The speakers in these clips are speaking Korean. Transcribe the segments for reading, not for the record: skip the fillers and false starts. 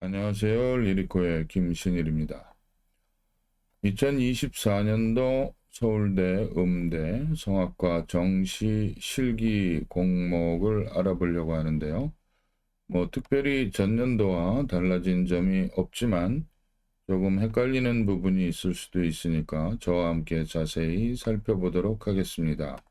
안녕하세요. 리리코의 김신일입니다. 2024년도 서울대 음대 성악과 정시 실기 공목을 알아보려고 하는데요. 특별히 전년도와 달라진 점이 없지만 조금 헷갈리는 부분이 있을 수도 있으니까 저와 함께 자세히 살펴보도록 하겠습니다.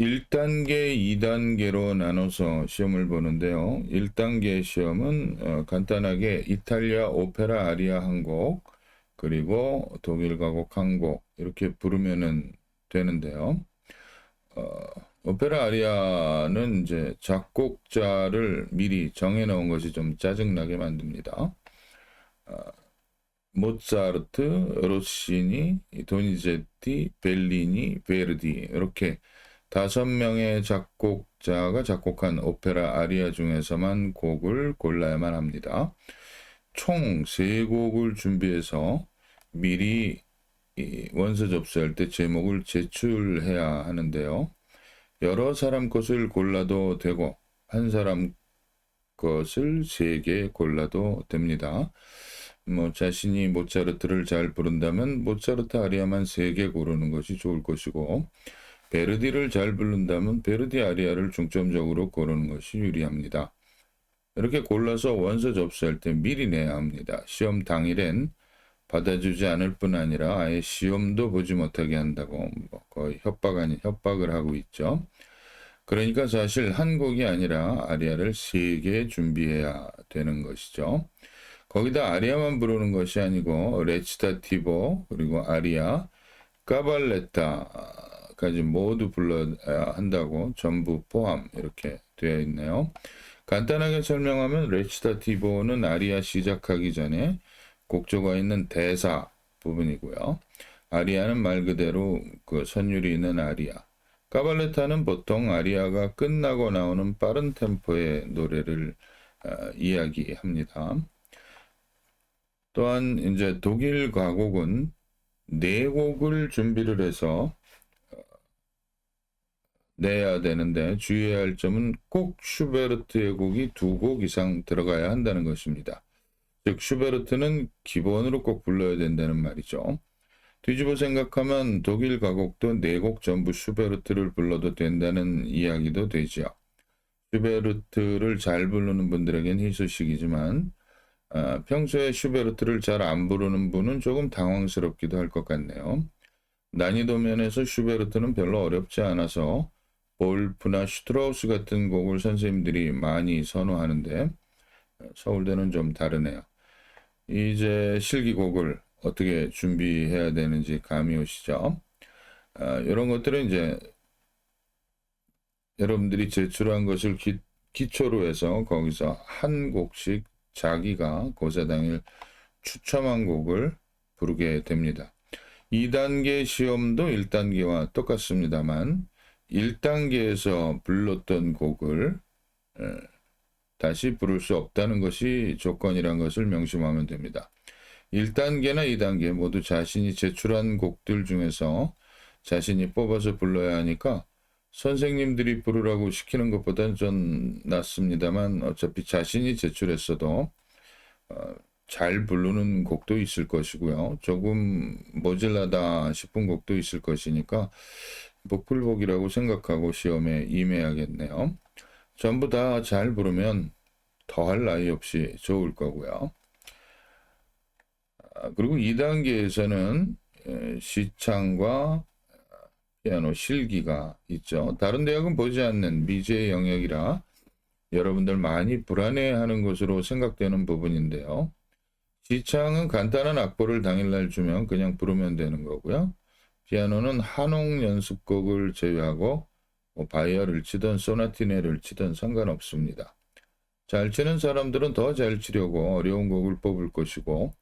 1단계, 2단계로 나눠서 시험을 보는데요. 1단계 시험은 간단하게 이탈리아 오페라 아리아 한 곡, 그리고 독일 가곡 한 곡, 이렇게 부르면 되는데요. 오페라 아리아는 이제 작곡자를 미리 정해 놓은 것이 좀 짜증나게 만듭니다. 모차르트, 로시니, 도니제티, 벨리니, 베르디, 이렇게 5명의 작곡자가 작곡한 오페라 아리아 중에서만 곡을 골라야만 합니다. 총 3곡을 준비해서 미리 원서 접수할 때 제목을 제출해야 하는데요. 여러 사람 것을 골라도 되고 한 사람 것을 3개 골라도 됩니다. 자신이 모차르트를 잘 부른다면 모차르트 아리아만 3개 고르는 것이 좋을 것이고, 베르디를 잘 부른다면 베르디 아리아를 중점적으로 고르는 것이 유리합니다. 이렇게 골라서 원서 접수할 때 미리 내야 합니다. 시험 당일엔 받아주지 않을 뿐 아니라 아예 시험도 보지 못하게 한다고 거의 협박 아닌 협박을 하고 있죠. 그러니까 사실 한 곡이 아니라 아리아를 3개 준비해야 되는 것이죠. 거기다 아리아만 부르는 것이 아니고 레치타티보, 그리고 아리아, 까발레타까지 모두 불러야 한다고 전부 포함 이렇게 되어 있네요. 간단하게 설명하면 레치타티보는 아리아 시작하기 전에 곡조가 있는 대사 부분이고요. 아리아는 말 그대로 그 선율이 있는 아리아. 까발레타는 보통 아리아가 끝나고 나오는 빠른 템포의 노래를 이야기합니다. 또한 이제 독일 가곡은 4곡을 준비를 해서 내야 되는데 주의해야 할 점은 꼭 슈베르트의 곡이 2곡 이상 들어가야 한다는 것입니다. 즉 슈베르트는 기본으로 꼭 불러야 된다는 말이죠. 뒤집어 생각하면 독일 가곡도 4곡 전부 슈베르트를 불러도 된다는 이야기도 되죠. 슈베르트를 잘 부르는 분들에겐 희소식이지만 평소에 슈베르트를 잘 안 부르는 분은 조금 당황스럽기도 할 것 같네요. 난이도 면에서 슈베르트는 별로 어렵지 않아서 볼프나 슈트라우스 같은 곡을 선생님들이 많이 선호하는데 서울대는 좀 다르네요. 이제 실기곡을 어떻게 준비해야 되는지 감이 오시죠? 이런 것들은 이제 여러분들이 제출한 것을 기초로 해서 거기서 한 곡씩 자기가 고사 당일 추첨한 곡을 부르게 됩니다. 2단계 시험도 1단계와 똑같습니다만 1단계에서 불렀던 곡을 다시 부를 수 없다는 것이 조건이란 것을 명심하면 됩니다. 1단계나 2단계 모두 자신이 제출한 곡들 중에서 자신이 뽑아서 불러야 하니까 선생님들이 부르라고 시키는 것보다는 좀 낫습니다만 어차피 자신이 제출했어도 잘 부르는 곡도 있을 것이고요. 조금 모질라다 싶은 곡도 있을 것이니까 복불복이라고 생각하고 시험에 임해야겠네요. 전부 다 잘 부르면 더할 나위 없이 좋을 거고요. 그리고 2단계에서는 시창과 피아노 실기가 있죠. 다른 대학은 보지 않는 미지의 영역이라 여러분들 많이 불안해하는 것으로 생각되는 부분인데요. 시창은 간단한 악보를 당일날 주면 그냥 부르면 되는 거고요. 피아노는 한옥 연습곡을 제외하고 바이어를 치든 소나티네를 치든 상관없습니다. 잘 치는 사람들은 더 잘 치려고 어려운 곡을 뽑을 것이고,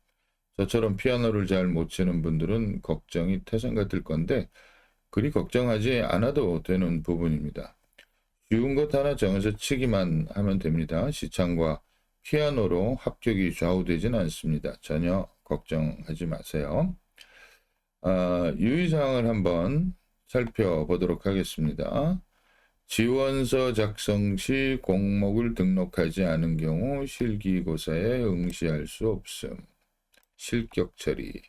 저처럼 피아노를 잘 못 치는 분들은 걱정이 태산 같을 건데 그리 걱정하지 않아도 되는 부분입니다. 쉬운 것 하나 정해서 치기만 하면 됩니다. 시창과 피아노로 합격이 좌우되진 않습니다. 전혀 걱정하지 마세요. 유의사항을 한번 살펴보도록 하겠습니다. 지원서 작성 시 곡목을 등록하지 않은 경우 실기고사에 응시할 수 없음. 실격 처리.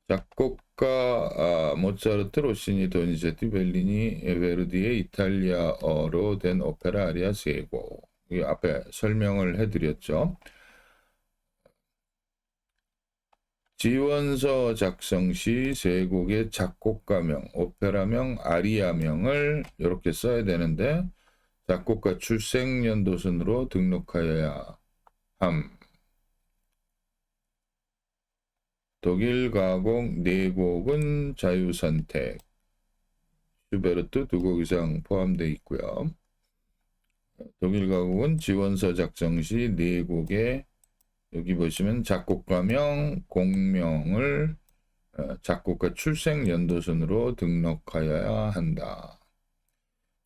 작곡가 모차르트, 로시니, 도니제티, 벨리니, 베르디의 이탈리아어로 된 오페라 아리아 3곡. 이 앞에 설명을 해드렸죠. 지원서 작성 시 3곡의 작곡가명, 오페라명, 아리아명을 이렇게 써야 되는데 작곡가 출생연도순으로 등록하여야 함. 독일 가곡 4곡은 자유선택. 슈베르트 2곡 이상 포함되어 있고요. 독일 가곡은 지원서 작성 시 4곡의 여기 보시면 작곡가명, 곡명을 작곡가 출생연도순으로 등록하여야 한다.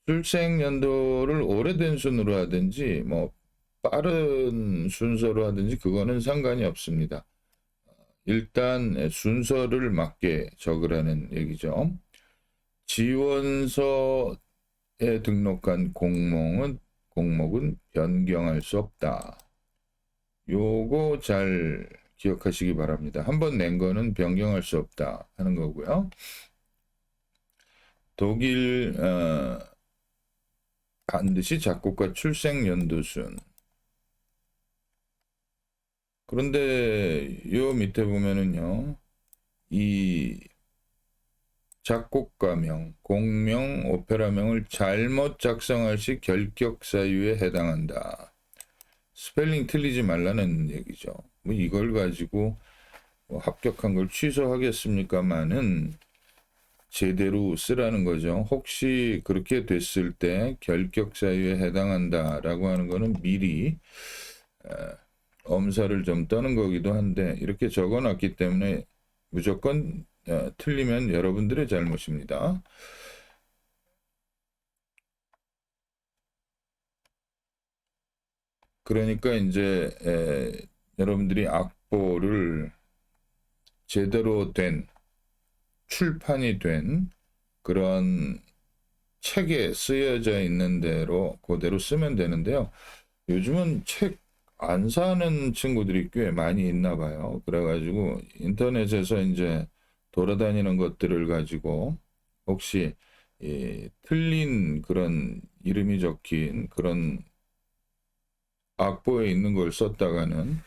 출생연도를 오래된 순으로 하든지 뭐 빠른 순서로 하든지 그거는 상관이 없습니다. 일단 순서를 맞게 적으라는 얘기죠. 지원서에 등록한 곡목은 변경할 수 없다. 요거 잘 기억하시기 바랍니다. 한번 낸 거는 변경할 수 없다 하는 거고요. 독일 반드시 작곡가 출생연도순. 그런데 요 밑에 보면은요, 이 작곡가명, 곡명, 오페라명을 잘못 작성할 시 결격 사유에 해당한다. 스펠링 틀리지 말라는 얘기죠. 뭐 이걸 가지고 뭐 합격한 걸 취소하겠습니까마는 제대로 쓰라는 거죠. 혹시 그렇게 됐을 때 결격 사유에 해당한다라고 하는 거는 미리 엄살을 좀 떠는 거기도 한데 이렇게 적어놨기 때문에 무조건 틀리면 여러분들의 잘못입니다. 그러니까 이제 여러분들이 악보를 제대로 된 출판이 된 그런 책에 쓰여져 있는 대로 그대로 쓰면 되는데요. 요즘은 책 안 사는 친구들이 꽤 많이 있나 봐요. 그래가지고 인터넷에서 이제 돌아다니는 것들을 가지고 혹시 틀린 그런 이름이 적힌 그런 악보에 있는 걸 썼다가는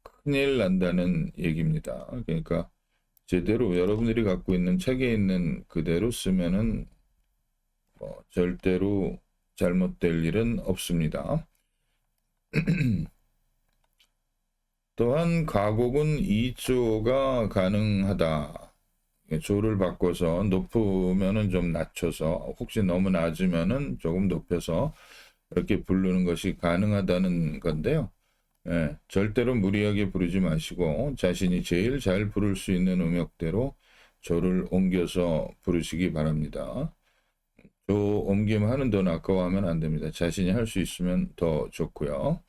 큰일 난다는 얘기입니다. 그러니까 제대로 여러분들이 갖고 있는 책에 있는 그대로 쓰면은 절대로 잘못될 일은 없습니다. 또한 가곡은 2조가 가능하다. 조를 바꿔서 높으면은 좀 낮춰서 혹시 너무 낮으면은 조금 높여서 이렇게 부르는 것이 가능하다는 건데요. 절대로 무리하게 부르지 마시고 자신이 제일 잘 부를 수 있는 음역대로 조를 옮겨서 부르시기 바랍니다. 조 옮김하는 돈 아까워하면 안 됩니다. 자신이 할 수 있으면 더 좋고요.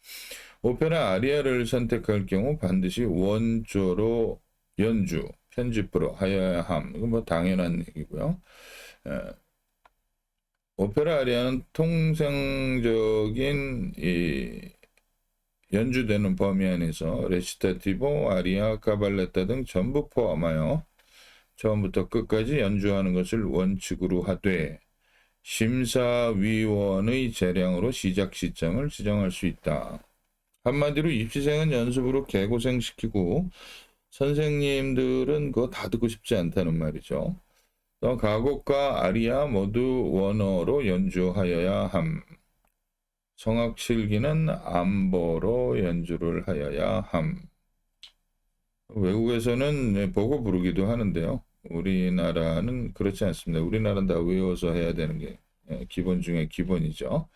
오페라 아리아를 선택할 경우 반드시 원조로 연주, 편집으로 하여야 함. 이건 뭐 당연한 얘기고요. 오페라 아리아는 통상적인 연주되는 범위 안에서 레시타티보, 아리아, 카발레타 등 전부 포함하여 처음부터 끝까지 연주하는 것을 원칙으로 하되 심사위원의 재량으로 시작 시점을 지정할 수 있다. 한마디로 입시생은 연습으로 개고생시키고 선생님들은 그거 다 듣고 싶지 않다는 말이죠. 또 가곡과 아리아 모두 원어로 연주하여야 함. 성악실기는 암보로 연주를 하여야 함. 외국에서는 보고 부르기도 하는데요. 우리나라는 그렇지 않습니다. 우리나라는 다 외워서 해야 되는 게 기본 중에 기본이죠.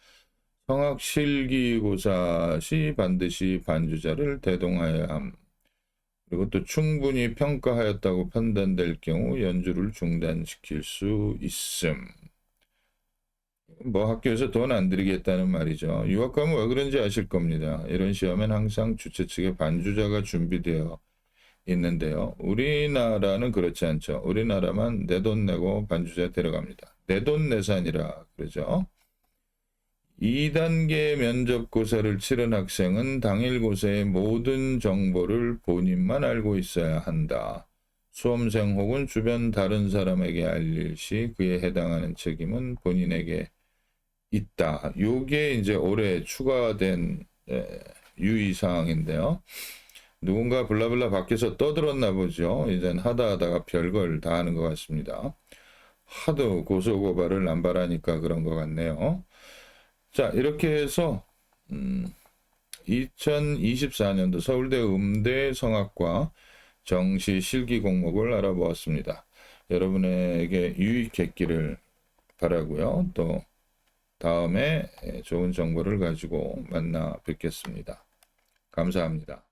성악실기고사 시 반드시 반주자를 대동하여야 함. 그리고 또 충분히 평가하였다고 판단될 경우 연주를 중단시킬 수 있음. 뭐 학교에서 돈 안 들이겠다는 말이죠. 유학 가면 왜 그런지 아실 겁니다. 이런 시험엔 항상 주최 측에 반주자가 준비되어 있는데요. 우리나라는 그렇지 않죠. 우리나라만 내 돈 내고 반주자 데려갑니다. 내돈내산이라 그러죠. 2단계 면접고사를 치른 학생은 당일 고사의 모든 정보를 본인만 알고 있어야 한다. 수험생 혹은 주변 다른 사람에게 알릴 시 그에 해당하는 책임은 본인에게 있다. 요게 이제 올해 추가된 유의사항인데요. 누군가 블라블라 밖에서 떠들었나 보죠. 이젠 하다가 별걸 다 하는 것 같습니다. 하도 고소고발을 남발하니까 그런 것 같네요. 자, 이렇게 해서 2024년도 서울대 음대 성악과 정시 실기 공목을 알아보았습니다. 여러분에게 유익했기를 바라고요. 또 다음에 좋은 정보를 가지고 만나 뵙겠습니다. 감사합니다.